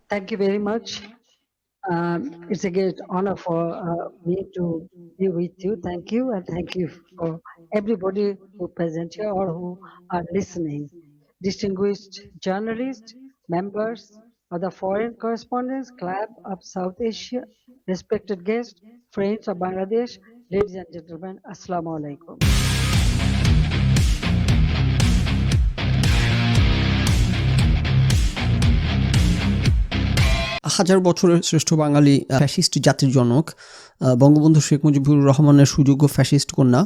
Thank you very much. It's a great honor for me to be with you. Thank you, and thank you for everybody who present here or who are listening. Distinguished journalists, members of the Foreign Correspondents Club of South Asia, respected guests, friends of Bangladesh, ladies and gentlemen, Assalamu alaikum. হাজার বছরের শ্রেষ্ঠ বাঙালি fascist জাতির জনক বঙ্গবন্ধু শেখ মুজিবুর রহমানের সুযোগ্য fascist কন্যা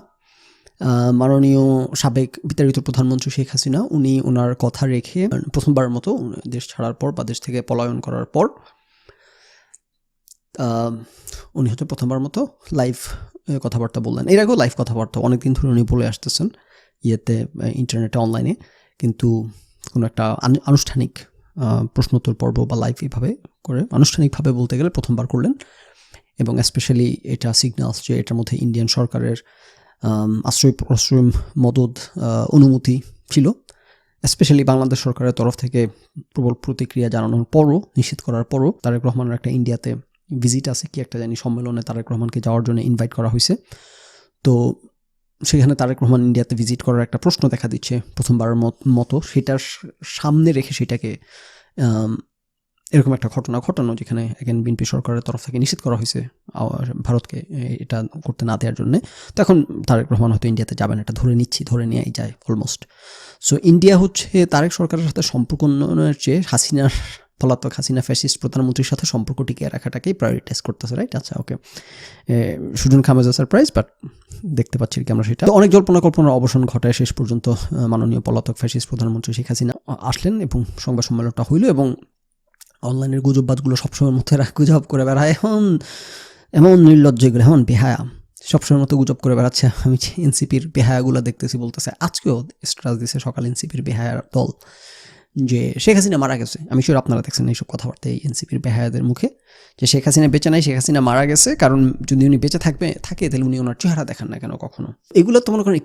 মাননীয় সাবেক বিতাড়িত প্রধানমন্ত্রী শেখ হাসিনা, উনি ওনার কথা রেখে প্রথমবারের মতো দেশ ছাড়ার পর বা দেশ থেকে পলায়ন করার পর উনি হচ্ছে প্রথমবার মতো লাইভ কথাবার্তা বললেন। এর আগেও লাইভ কথাবার্তা অনেকদিন ধরে উনি বলে আসতেছেন ইয়েতে, ইন্টারনেটে, অনলাইনে, কিন্তু কোনো একটা আনুষ্ঠানিক প্রশ্নোত্তর পর্ব বা লাইভ এইভাবে করে আনুষ্ঠানিকভাবে বলতে গেলে প্রথমবার করলেন। এবং স্পেশালি এটা সিগন্যালস যে এটার মধ্যে ইন্ডিয়ান সরকারের আশ্রয় মদদ অনুমতি ছিল। স্পেশালি বাংলাদেশ সরকারের তরফ থেকে প্রবল প্রতিক্রিয়া জানানোর পরও, নিষেধ করার পরও, তারেক রহমানের একটা ইন্ডিয়াতে ভিজিট আছে, কি একটা জানি সম্মেলনে তারেক রহমানকে যাওয়ার জন্য ইনভাইট করা হয়েছে। তো সেখানে তারেক রহমান ইন্ডিয়াতে ভিজিট করার একটা প্রশ্ন দেখা দিচ্ছে প্রথমবারের মতো, সেটার সামনে রেখে সেটাকে এরকম একটা ঘটনা ঘটানো, যেখানে এখন বিএনপি সরকারের তরফ থেকে নিষেধ করা হয়েছে ভারতকে এটা করতে না দেওয়ার জন্য। তো এখন তারেক রহমান হয়তো ইন্ডিয়াতে যাবেন, এটা ধরে নেওয়াই যায় অলমোস্ট। সো ইন্ডিয়া হচ্ছে তারেক সরকারের সাথে সম্পর্ক উন্নয়নের চেয়ে পলাতক হাসিনা ফ্যাসিস্ট প্রধানমন্ত্রীর সাথে সম্পর্ক টিকিয়ে রাখাটাকেই প্রায়োরিটাইজ করতেছে, রাইট? আচ্ছা, ওকে, সুজন খামেজা সারপ্রাইজ, বাট দেখতে পাচ্ছি কি আমরা সেটা। অনেক জল্পনা কল্পনার অবসান ঘটায় শেষ পর্যন্ত মাননীয় পলাতক ফ্যাসিস্ট প্রধানমন্ত্রী শেখ হাসিনা আসলেন এবং সংবাদ সম্মেলনটা হইল। এবং অনলাইনের গুজববাজগুলো সবসময়ের মধ্যে গুজব করে বেড়ায়, এমন নির্লজ্জ এগুলো, এমন বেহায়া, সবসময়ের মতো গুজব করে বেড়াচ্ছে। আমি এনসিপির বেহায়াগুলো দেখতেছি, বলতেছে আজকেও স্ট্যাটাস দিছে সকাল এনসিপির বেহায়ার দল যে শেখ হাসিনা মারা গেছে। আমি শিওর আপনারা দেখছেন এইসব কথাবার্তা এই এনসিপির বেহায়াদের মুখে, যে শেখ হাসিনা বেঁচে নাই, শেখ হাসিনা মারা গেছে, কারণ যদি উনি বেঁচে থাকে তাহলে উনি ওনার চেহারা দেখান না কেন কখনো। এগুলো তো মনে করেন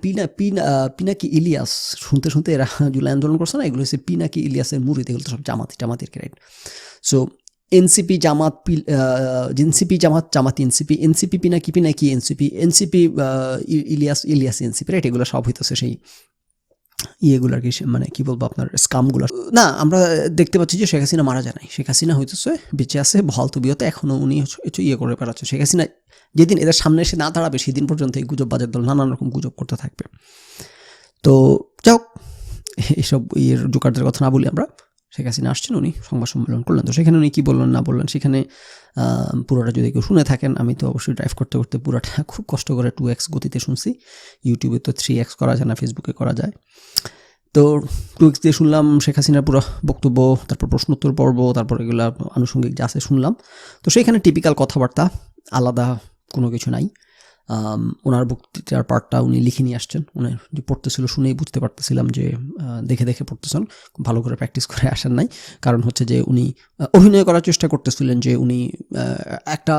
পিনাকি ইলিয়াস, শুনতে এরা জুলাই আন্দোলন করছে না, এগুলো হচ্ছে পিনাকি ইলিয়াসের মুরিদ, এগুলো তো সব জামাতির রাইট? সো এনসিপি জামাতি NCP Pinaki NCP Ilias NCP, right? এগুলো সব হইতেছে সেই ইয়েগুলো আর কি, মানে কি বলবো, আপনার স্কামগুলো না। আমরা দেখতে পাচ্ছি যে শেখ হাসিনা মারা যায় নাই, শেখ হাসিনা হইতেছে বেঁচে আছে বহাল তবিয়তে, এখনও উনি ইয়ে করে বেড়াচ্ছে। শেখ হাসিনা যেদিন এদের সামনে এসে না দাঁড়াবে সেদিন পর্যন্ত এই গুজব বাজার দল নানান রকম গুজব করতে থাকবে। তো যাও, এইসব ইয়ের জোকারদের কথা না বলি আমরা। শেখ হাসিনা আসছেন, উনি সংবাদ সম্মেলন করলেন। তো সেখানে উনি কী বললেন না বললেন সেখানে পুরোটা যদি কেউ শুনে থাকেন, আমি তো অবশ্যই ড্রাইভ করতে করতে পুরোটা খুব কষ্ট করে 2x গতিতে শুনছি। ইউটিউবে তো 3x করা যায় না, ফেসবুকে করা যায়। তো 2x দিয়ে শুনলাম শেখ হাসিনার পুরো বক্তব্য, তারপর প্রশ্নোত্তর পর্ব, তারপর এগুলো আনুষঙ্গিক যা আছে শুনলাম। তো সেইখানে টিপিক্যাল কথাবার্তা, আলাদা কোনো কিছু নাই। ওনার বক্তৃতার পার্টটা উনি লিখে নিয়ে আসছেন, উনি যে পড়তেছিল শুনেই বুঝতে পারতেছিলাম যে দেখে পড়তেছেন, ভালো করে প্র্যাকটিস করে আসেন নাই। কারণ হচ্ছে যে উনি অভিনয় করার চেষ্টা করতেছিলেন যে উনি একটা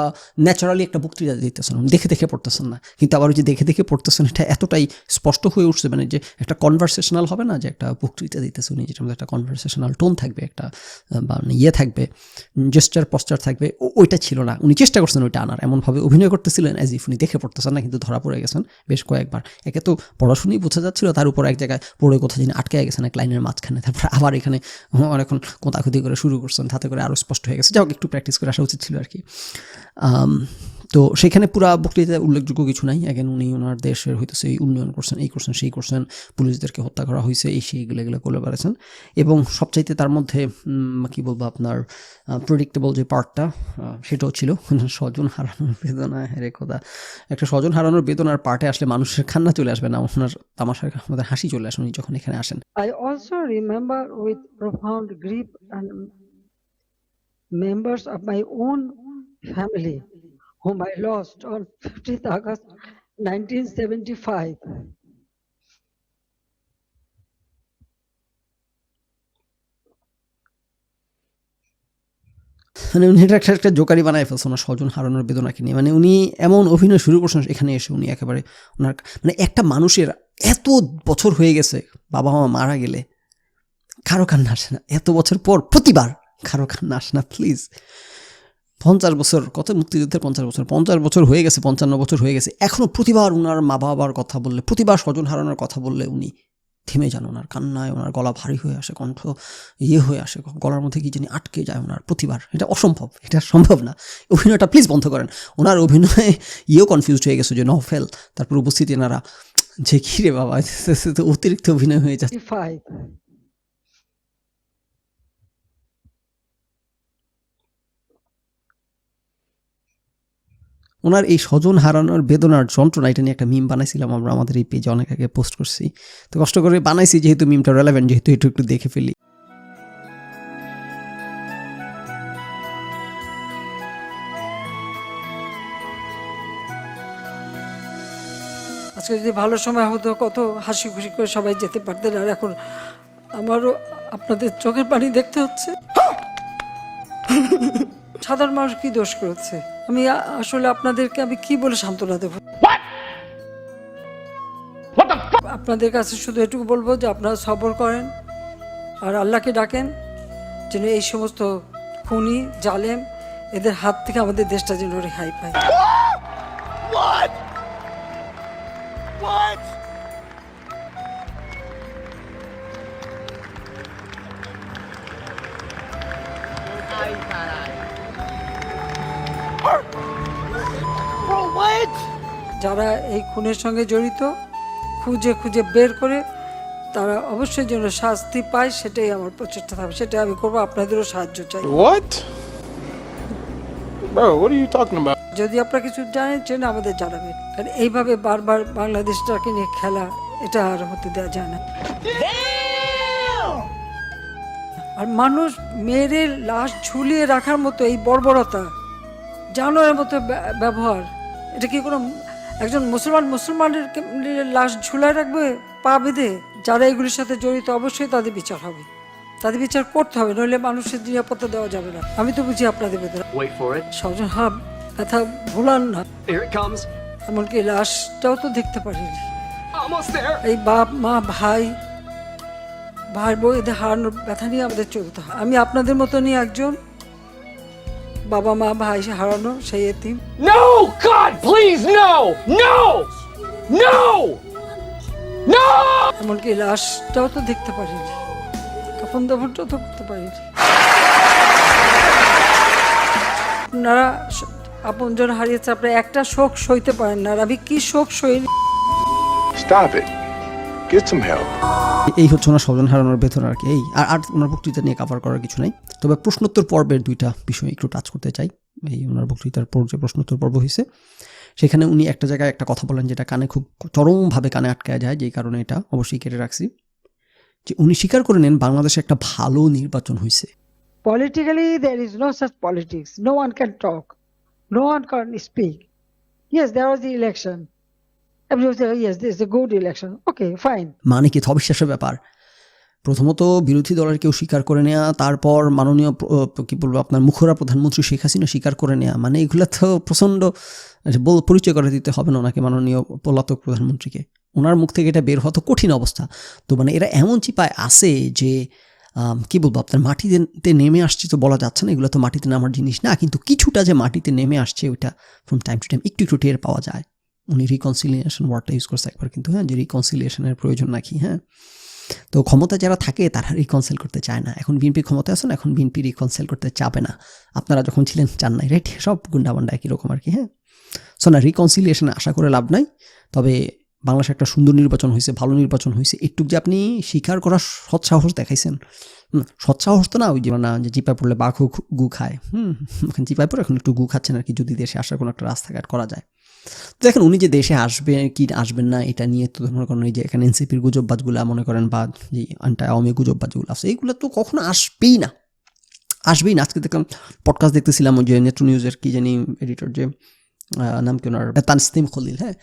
ন্যাচারালি একটা বক্তৃতা দিতেছেন, উনি দেখে পড়তেছেন না। কিন্তু আবার যে দেখে পড়তেছেন এটা এতটাই স্পষ্ট হয়ে উঠছে, মানে যে একটা কনভারসেশনাল হবে না, যে একটা বক্তৃতা দিতেছে উনি, যেটার মধ্যে একটা কনভারসেশনাল টোন থাকবে, একটা বা ইয়ে থাকবে, জেস্টার পশ্চার থাকবে, ওইটা ছিল না। উনি চেষ্টা করছেন ওইটা আনার, এমনভাবে অভিনয় করতেছিলেন অ্যাজ ইফ উনি দেখে পড়তেছেন না, কিন্তু ধরা পড়ে গেছেন বেশ কয়েকবার। একে তো পড়াশুনোই বোঝা যাচ্ছিল, তার উপর এক জায়গায় পড়ে কোথাও যিনি আটকে গেছেন এক লাইনের মাঝখানে, তারপর আবার এখানে অনেকক্ষণ কোতাকুতি করে শুরু করছেন, তাতে করে আরও স্পষ্ট হয়ে গেছে। যাও, একটু প্র্যাকটিস করে আসা উচিত ছিল আর কি। তো সেখানে পুরা বক্তৃতায় উল্লেখযোগ্য কিছু নাই। এখন উনি ওনার দেশের হইতেছে এই উন্নয়ন করছেন, এই করছেন, সেই করছেন, পুলিশদেরকে হত্যা করা হয়েছে, এই সেইগুলো করে বেড়াচ্ছেন। এবং সবচাইতে তার মধ্যে কী বলবো, আপনার প্রেডিক্টেবল যে পার্টটা, সেটাও ছিল স্বজন হারানোর বেদনা। হেরে খোদা, একটা স্বজন হারানোর বেদনার পার্টে আসলে মানুষের কান্না চলে আসবে না, ওনার তামাশার আমাদের হাসি চলে আসে উনি যখন এখানে আসেন। I also remember with profound grief and members of my own family whom I lost on 15th August 1975. মানে উনি এটা একটা জোকারি বানায় ফেলছে ওনার স্বজন হারানোর বেদনাকে নিয়ে। মানে উনি এমন অভিনয় শুরু করছেন এখানে এসে, উনি একেবারে ওনার মানে একটা মানুষের এত বছর হয়ে গেছে, বাবা মা মারা গেলে কারো কান্না আসে না, এত বছর পর প্রতিবার কারো কান্না আসে না প্লিজ। 50 বছর, কত মুক্তিযুদ্ধের 50 বছর হয়ে গেছে, 55 বছর হয়ে গেছে, এখনও প্রতিবার ওনার মা বাবার কথা বললে, প্রতিবার স্বজন হারানোর কথা বললে উনি থেমে যান, ওনার কান্নায় ওনার গলা ভারী হয়ে আসে, কণ্ঠ হয়ে আসে, গলার মধ্যে কি জানি আটকে যায় ওনার প্রতিবার। এটা অসম্ভব, এটা সম্ভব না। অভিনয়টা প্লিজ বন্ধ করেন। ওনার অভিনয়ে কনফিউজড হয়ে গেছে যে নভেল, তারপর উপস্থিতি এনারা যে কী রে বাবা, অতিরিক্ত অভিনয় হয়ে যাচ্ছে। ওনার এই স্বজন হারানোর বেদনার যন্ত্রণা, এটা নিয়ে একটা মিম বানাইছিলাম আমরা আমাদের এই পেজে, অনেক আগে পোস্ট করছি। তো কষ্ট করে বানাইছি যেহেতু মিমটা রেলেভেন্ট, যেহেতু একটু দেখে ফেলি। আজকে যদি ভালো সময় হতো কত হাসি খুশি করে সবাই যেতে পারতেন, আর এখন আমারও আপনাদের চোখের পানি দেখতে হচ্ছে। সাধারণ মানুষ কি দোষ করেছে? আমি আসলে আপনাদেরকে আমি কি বলে সান্ত্বনা দেব? আপনাদের কাছে শুধু এটুকু বলবো যে আপনারা সবর করেন আর আল্লাহকে ডাকেন যেন এই সমস্ত খুনি জালেম এদের হাত থেকে আমাদের দেশটা যেন রেহাই পায়। যারা এই খুনের সঙ্গে জড়িত খুঁজে খুঁজে বের করে তারা অবশ্যই যেন শাস্তি পায়, সেটাই আমার প্রচেষ্টা থাকবে, সেটাই আমি করবো। আপনাদেরও সাহায্য চাই। যদি আপনারা কিছু জানেন আমাদের জানাবেন, কারণ এইভাবে বারবার বাংলাদেশটাকে নিয়ে খেলা এটা আর হতে দেওয়া যায় না। আর মানুষ মেয়েদের লাশ ঝুলিয়ে রাখার মতো এই বর্বরতা, জানোয়ারের মতো ব্যবহার, এটা কি কোনো একজন মুসলমানের লাশ ঝুলায় রাখবে পা বেঁধে? যারা এগুলির সাথে জড়িত অবশ্যই তাদের বিচার হবে, তাদের বিচার করতে হবে, নইলে মানুষের নিরাপত্তা দেওয়া যাবে না। আমি তো বুঝি আপনাদের ভেতরে স্বজন হাব ব্যথা ভুলান না, এমনকি লাশটাও তো দেখতে পারিনি। এই বাপ মা ভাই বউ এদের হারানোর ব্যথা নিয়ে আমাদের চলতে হয়। আমি আপনাদের মতনই একজন, বাবা মা ভাই হারানো সেই এতিম। No, God, please, no, no, no, no! এমনকি লাশটাও তো দেখতে পারিনি, তখন দাফনটাও তো করতে পারিনি। আপনারা আপনজন হারিয়েছে, আপনারা একটা শোক সইতে পারেন না, আর আমি কি শোক সইনি। Stop it. Get some help. এই হচ্ছে ওনার স্বজন হারানোর বেতন আর কি। এই আর ওনার বক্তৃতা নিয়ে কভার করার কিছু নাই, তবে প্রশ্নোত্তর পর্বের দুইটা বিষয় একটু টাচ করতে চাই। এই ওনার বক্তৃতার পর যে প্রশ্নোত্তর পর্ব হয়েছে সেখানে উনি একটা জায়গায় একটা কথা বলেন যেটা কানে খুব চরমভাবে কানে আটকায় যায়, যেই কারণে এটা অবশ্যই কেটে রাখছি। যে উনি স্বীকার করে নেন বাংলাদেশে একটা ভালো নির্বাচন হয়েছে। Politically there is no such politics, no one can talk, no one can speak. Yes, there was the election. Everyone said, yes, this is a good election. Okay, fine. মানে কি অবিশ্বাস্য ব্যাপার। প্রথমত বিরোধী দলের কেউ স্বীকার করে নেওয়া, তারপর মাননীয় কি বলবো আপনার মুখরা প্রধানমন্ত্রী শেখ হাসিনা স্বীকার করে নেওয়া, মানে এগুলো তো প্রচণ্ড পরিচয় করে দিতে হবে না ওনাকে, মাননীয় পলাতক প্রধানমন্ত্রীকে। ওনার মুখ থেকে এটা বের হওয়া তো কঠিন অবস্থা। তো মানে এরা এমন চিপায় আসে যে কি বলবো আপনার মাটিতে নেমে আসছে তো বলা যাচ্ছে না, এগুলো তো মাটিতে নামার জিনিস না, কিন্তু কিছুটা যে মাটিতে নেমে আসছে ওইটা ফ্রম টাইম টু টাইম একটু টের পাওয়া যায়। উনি রিকনসিলিয়েশন ওয়ার্ডটা ইউজ করছে একবার, কিন্তু হ্যাঁ যে রিকনসিলিয়েশনের প্রয়োজন নাকি। হ্যাঁ, তো ক্ষমতা যারা থাকে তারা রিকনসিল করতে চায় না। এখন বিএনপি ক্ষমতায় আসেন, এখন বিএনপি রিকনসিল করতে চাবে না। আপনারা যখন ছিলেন চান নাই, রাইট? সব গুন্ডাবান্ডা একই রকম আর কি। হ্যাঁ, সো না, রিকনসিলিয়েশনে আশা করে লাভ নাই। তবে বাংলাদেশে একটা সুন্দর নির্বাচন হয়েছে, ভালো নির্বাচন হয়েছে, একটু যে আপনি স্বীকার করার সৎসাহস দেখাইছেন। সৎসাহস তো না ওই যে না যে জিপায় পড়লে বাঘ গু খায়, এখন জিপায় পড়ে এখন একটু গু খাচ্ছেন আর কি, যদি দেশে আসার কোনো একটা রাস্তাঘাট করা যায়। তো দেখেন উনি যে দেশে আসবে কি আসবেন না এটা নিয়ে তো মনে করেন এই যে এখানে এনসিপির গুজববাজগুলো মনে করেন বা যে আন্টা আওয়ামী গুজববাজগুলো আছে, এইগুলো তো কখনো আসবেই না। আজকে দেখলাম পডকাস্ট দেখতেছিলাম ওই যে নেত্র নিউজের কি জানি এডিটর, যে নাম কি ওনার, তানসিম খলিল। হ্যাঁ,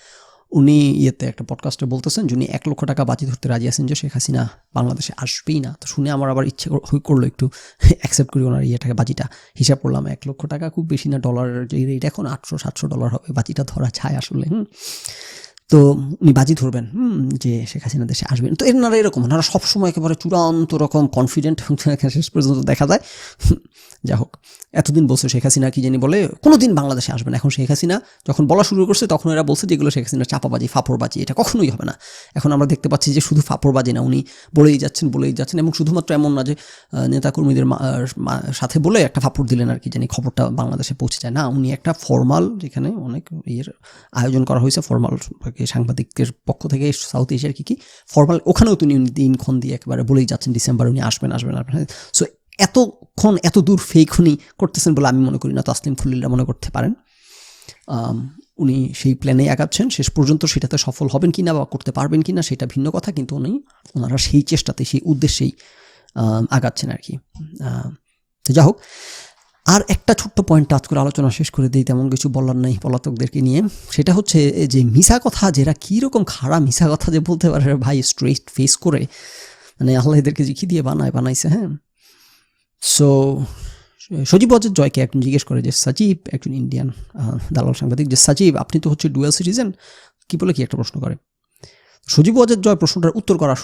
উনি ইয়েতে একটা পডকাস্টে বলতেছেন যে উনি 1 লক্ষ টাকা বাজি ধরতে রাজি আছেন যে শেখ হাসিনা বাংলাদেশে আসবেই না। তো শুনে আমার আবার ইচ্ছে করলো একটু অ্যাকসেপ্ট করি ওনার ইয়েটাকে, বাজিটা হিসাব করলাম। 1 লক্ষ টাকা খুব বেশি না, ডলারের যে রেট এখন $800-700 হবে, বাজিটা ধরা যায় আসলে। তো উনি বাজি ধরবেন যে শেখ হাসিনা দেশে আসবেন। তো এনারা এরকম, ওনারা সবসময় একেবারে চূড়ান্ত রকম কনফিডেন্ট, শেষ পর্যন্ত দেখা যায় যা হোক এতদিন বলছে শেখ হাসিনা কি জানি বলে কোনোদিন বাংলাদেশে আসবেন। এখন শেখ হাসিনা যখন বলা শুরু করছে তখন এরা বলছে যেগুলো শেখ হাসিনার চাপাবাজি, ফাপড়বাজি, এটা কখনোই হবে না। এখন আমরা দেখতে পাচ্ছি যে শুধু ফাপড়বাজি না, উনি বলেই যাচ্ছেন এবং শুধুমাত্র এমন না যে নেতাকর্মীদের সাথে বলে একটা ফাপড় দিলেন আর কি জানি খবরটা বাংলাদেশে পৌঁছে যায়, না, উনি একটা ফর্মাল, যেখানে অনেক ইয়ের আয়োজন করা হয়েছে ফর্মাল সাংবাদিকদের পক্ষ থেকে সাউথ এশিয়ার কি ফর্মাল, ওখানেও তিনি দিনক্ষণ দিয়ে একেবারে বলেই যাচ্ছেন ডিসেম্বর উনি আসবেন। সো এতক্ষণ এত দূর ফেক উনি করতেছেন বলে আমি মনে করি না। তাসলিম খুলিলরা মনে করতে পারেন উনি সেই প্ল্যানেই আগাচ্ছেন। শেষ পর্যন্ত সেটাতে সফল হবেন কি না বা করতে পারবেন কি না সেটা ভিন্ন কথা, কিন্তু ওনারা সেই চেষ্টাতে, সেই উদ্দেশ্যেই আগাচ্ছেন আর কি। তো যা হোক, আর একটা ছোট্ট পয়েন্ট টাচ করে আলোচনা শেষ করে দিই, তেমন কিছু বলার নাই পলাতকদেরকে নিয়ে। সেটা হচ্ছে যে মিশা কথা, যারা কীরকম খারাপ মিশা কথা যে বলতে পারে ভাই, স্ট্রেট ফেস করে, মানে আল্লাহ এদেরকে যে কী দিয়ে বানাইছে। হ্যাঁ, সো সজীব ওয়াজেদ জয়কে একজন জিজ্ঞেস করে যে সাজিব, একজন ইন্ডিয়ান দালাল সাংবাদিক, যে সাজিব আপনি তো হচ্ছে ডুয়াল সিটিজেন, কি বলে কি একটা প্রশ্ন করে। সজীব ওয়াজেদ জয় প্রশ্নটার উত্তর করা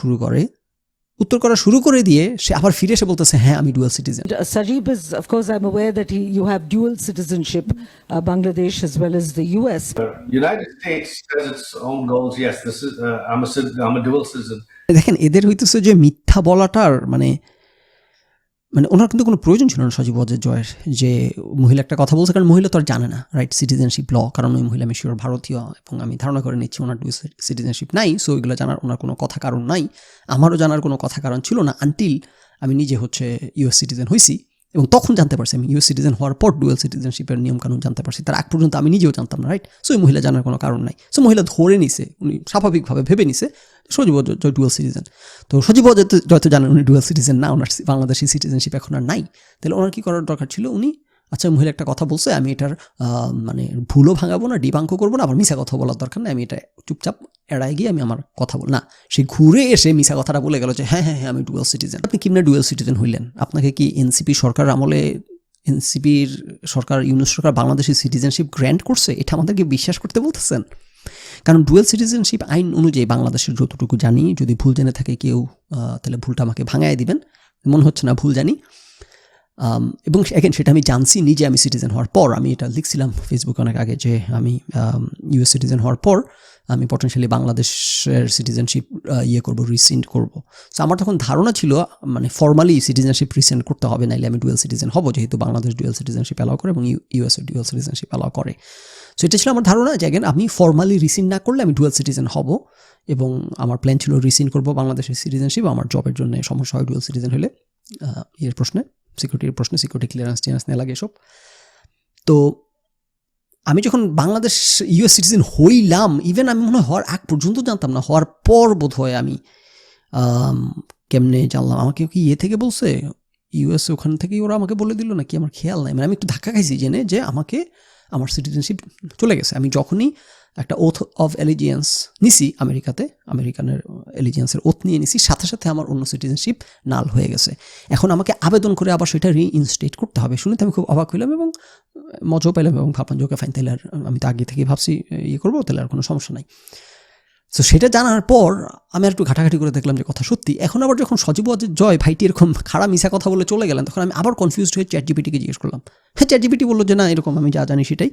শুরু করে দিয়ে সে আবার ফিরে এসে বলতেছে হ্যাঁ আমি dual citizen. Sajib is, of course, I'm aware that you have dual citizenship, Bangladesh as well as the US. United States has its own goals. Yes, this is I'm a dual citizen. দেখেন এদের হইতেছে যে মিথ্যা বলাটার মানে ওনার কিন্তু কোনো প্রয়োজন ছিল না সজীব ওয়াজেদ জয়ের, যে মহিলা একটা কথা বলছে, কারণ মহিলা তো আর জানে না রাইট সিটিজেনশিপ ল, কারণ ওই মহিলা আমি শিওর ভারতীয় এবং আমি ধারণা করে নিচ্ছি ওনার ডুয়াল সিটিজেনশিপ নাই। সো ওইগুলো জানার ওনার কোনো কথা কারণ নাই, আমারও জানার কোনো কথা কারণ ছিল না আনটিল আমি নিজে হচ্ছে ইউএস সিটিজেন হয়েছি, এবং তখন জানতে পারছি আমি ইউএস সিটিজেন হওয়ার পর ডুয়াল সিটিজেনশিপের নিয়মকানুন জানতে পারছি, তার আগ পর্যন্ত আমি নিজেও জানতাম না রাইট। সো ওই মহিলা জানার কোনো কারণ নাই। সো মহিলা ধরে নিছে, উনি স্বাভাবিকভাবে ভেবে নিছে সজীব ওয়াজেদ জয় ডুয়াল সিটিজেন। তো সজীব ওয়াজেদ জয় তো জানেন উনি ডুয়াল সিটিজেন না, ওনার বাংলাদেশি সিটিজেনশিপ এখন আর নাই। তাহলে ওনার কী করার দরকার ছিল, উনি আচ্ছা মহিলা একটা কথা বলছে, আমি এটার মানে ভুলও ভাঙাবো না, ডিবাঙ্ক করবো না, আবার মিশা কথা বলার দরকার নেই, আমি এটা চুপচাপ এড়াই গিয়ে আমি আমার কথা বল না, সে ঘুরে এসে মিশা কথাটা বলে গেল যে হ্যাঁ আমি ডুয়াল সিটিজেন। আপনি কেমনে ডুয়াল সিটিজেন হইলেন? আপনাকে কি এনসিপি সরকার আমলে, এনসিপির সরকার, ইউনুস সরকার বাংলাদেশের সিটিজেনশিপ গ্র্যান্ট করছে, এটা আমাদেরকে বিশ্বাস করতে বলতেছেন? কারণ ডুয়াল সিটিজেনশিপ আইন অনুযায়ী বাংলাদেশের যতটুকু জানি, যদি ভুল জেনে থাকে কেউ তাহলে ভুলটা আমাকে ভাঙায় দিবেন, মনে হচ্ছে না ভুল জানি। এবং এগেন সেটা আমি জানছি নিজে, আমি সিটিজেন হওয়ার পর, আমি এটা লিখছিলাম ফেসবুকে অনেক আগে যে আমি ইউএস সিটিজেন হওয়ার পর আমি পটেনশিয়ালি বাংলাদেশের সিটিজেনশিপ রিসেন্ট করবো। সো আমার তখন ধারণা ছিল মানে ফর্মালি সিটিজেনশিপ রিসেন্ট করতে হবে, নাইলে আমি ডুয়াল সিটিজেন হব, যেহেতু বাংলাদেশ ডুয়াল সিটিজেনশিপ অ্যালাউ করে এবং ইউএসও ডুয়াল সিটিজেনশিপ অ্যালাউ করে। সো এটা ছিল আমার ধারণা যে আগেন আমি ফর্মালি রিসেন্ট না করলে আমি ডুয়াল সিটিজেন হব, এবং আমার প্ল্যান ছিল রিসেন্ট করবো বাংলাদেশের সিটিজেনশিপ। আমার জবের জন্য সমস্যা হয় ডুয়াল সিটিজেন হলে, এর প্রশ্নে সিকিউরিটির প্রশ্নে, সিকিউরিটি ক্লিয়ারেন্স নেওয়া লাগে এসব। তো আমি যখন বাংলাদেশ ইউএস সিটিজেন হইলাম, ইভেন আমি মনে হয় হওয়ার আগ পর্যন্ত জানতাম না, হওয়ার পর বোধ হয় আমি কেমনে জানলাম, আমাকে কি থেকে বলছে ইউএস, ওখান থেকেই ওরা আমাকে বলে দিল নাকি আমার খেয়াল নাই, মানে আমি একটু ধাক্কা খাইছি জেনে যে আমাকে আমার সিটিজেনশিপ চলে গেছে। আমি যখনই একটা ওথ অফ এলিজিয়েন্স নিছি আমেরিকাতে, আমেরিকানের এলিজিয়েন্সের ওথ নিয়ে নিছি, সাথে সাথে আমার অন্য সিটিজেনশিপ নাল হয়ে গেছে। এখন আমাকে আবেদন করে আবার সেটা রিইনস্টেট করতে হবে। শুনে তো আমি খুব অবাক হইলাম এবং মজাও পেলাম এবং ভাবলাম যে ওকে ফাইন, তাহলে আর আমি তো আগে থেকেই ভাবছি করবো, তাহলে আর কোনো সমস্যা নাই। তো সেটা জানার পর আমি একটু ঘাটাঘাটি করে দেখলাম যে কথা সত্যি। এখন আবার যখন সজীব ওয়াজেদ জয় ভাইটি এরকম খারাপ মিশা কথা বলে চলে গেলেন, তখন আমি আবার কনফিউজড হয়ে চ্যাটজিপিটিকে জিজ্ঞেস করলাম। হ্যাঁ, চ্যাটজিপিটি বললো যে না, এরকম আমি যা জানি সেটাই,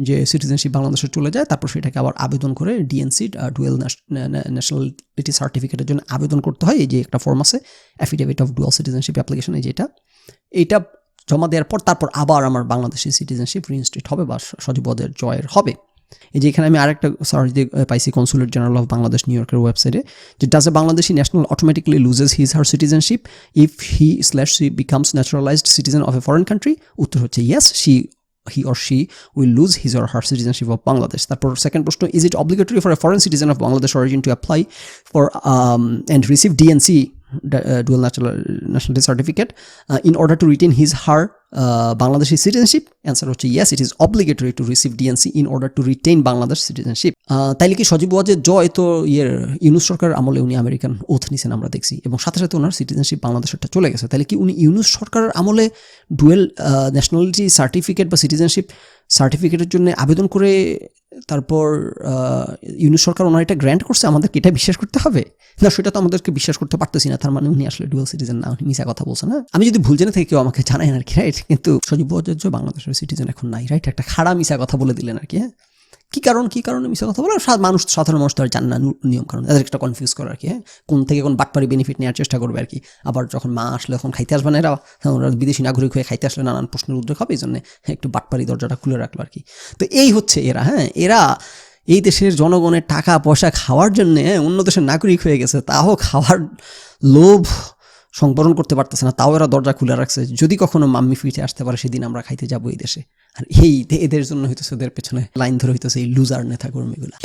যে সিটিজেনশিপ বাংলাদেশে চলে যায়, তারপর সেটাকে আবার আবেদন করে ডিএনসি ডুয়াল ন্যাশনালিটি সার্টিফিকেটের জন্য আবেদন করতে হয়। এই যে একটা ফর্ম আছে, affidavit of dual citizenship application, এই যেটা, এইটা জমা দেওয়ার পর তারপর আবার আমার বাংলাদেশের সিটিজেনশিপ রিইনস্টেট হবে বা সজীব ওয়াজেদ জয়ের হবে। এই যে এখানে আমি আরেকটা সার্চ দিয়ে পাইছি কনসুলেট জেনারেল অফ বাংলাদেশ নিউ ইয়র্কের ওয়েবসাইটে, যে does a Bangladeshi national automatically loses his her citizenship if he she becomes naturalised citizen of a foreign country? উত্তর হচ্ছে yes, he or she will lose his or her citizenship of Bangladesh. তারপর second প্রশ্ন, is it obligatory for a foreign citizen of Bangladesh origin to apply for and receive DNC dual nationality certificate in order to retain his/her Bangladeshi citizenship? Answer হচ্ছে yes, it is obligatory to receive DNC in order to retain Bangladesh citizenship. তাইলে কি সজীব ওয়াজেদ জয় তো ইউনুস সরকার আমলে উনি American oath নিছেন আমরা দেখছি, এবং সাথে সাথে ওনার সিটিজেনশিপ বাংলাদেশেরটা চলে গেছে। তাহলে কি উনি ইউনুস সরকারের আমলে ডুয়েল ন্যাশনালিটি সার্টিফিকেট বা সিটিজেনশিপ সার্টিফিকেটের জন্য আবেদন করে তারপর ইউনুস সরকার ওনার এটা গ্র্যান্ট করছে, আমাদেরকে এটা বিশ্বাস করতে হবে? না, সেটা তো আমাদেরকে বিশ্বাস করতে পারতেছি না। তার মানে উনি আসলে ডুয়াল সিটিজেন না, উনি মিছা কথা বলছেন। না, আমি যদি ভুল জেনে থাকি কেউ আমাকে জানাই আর কি, রাইট? কিন্তু সজীব ওয়াজেদ বাংলাদেশের সিটিজেন এখন নাই, রাইট? একটা খাড়া মিছা কথা বলে দিলেন আর কি। হ্যাঁ, কি কারণে মিছা কথা বলে? সাধারণ মানুষ তো আর জান না নিয়ম কারণ, তাদের একটা কনফিউজ করে আর কি। হ্যাঁ, কোন থেকে কোন বাটপারি বেনিফিট নেওয়ার চেষ্টা করবে আর কি। আবার যখন মা আসলে তখন খাইতে আসবে না এরা, ওরা বিদেশি নাগরিক হয়ে খাইতে আসলে নানান প্রশ্নের উদ্রেক হবে, এই জন্য একটু বাটপারি দরজাটা খুলে রাখলো আর কি। তো এই হচ্ছে এরা। হ্যাঁ, এরা এই দেশের জনগণের টাকা পয়সা খাওয়ার জন্য অন্য দেশের নাগরিক হয়ে গেছে, তাও খাওয়ার লোভ সংবরণ করতে পারতেছে না, তাও এরা দরজা খুলে রাখছে। যদি কখনো মাম্মি ফিরে আসতে পারে সেদিন আমরা খাইতে যাবো এই দেশে। আর এদের জন্য হইতেছে, ওদের পেছনে লাইন ধরে হইতেছে এই লুজার নেতা কর্মীগুলা।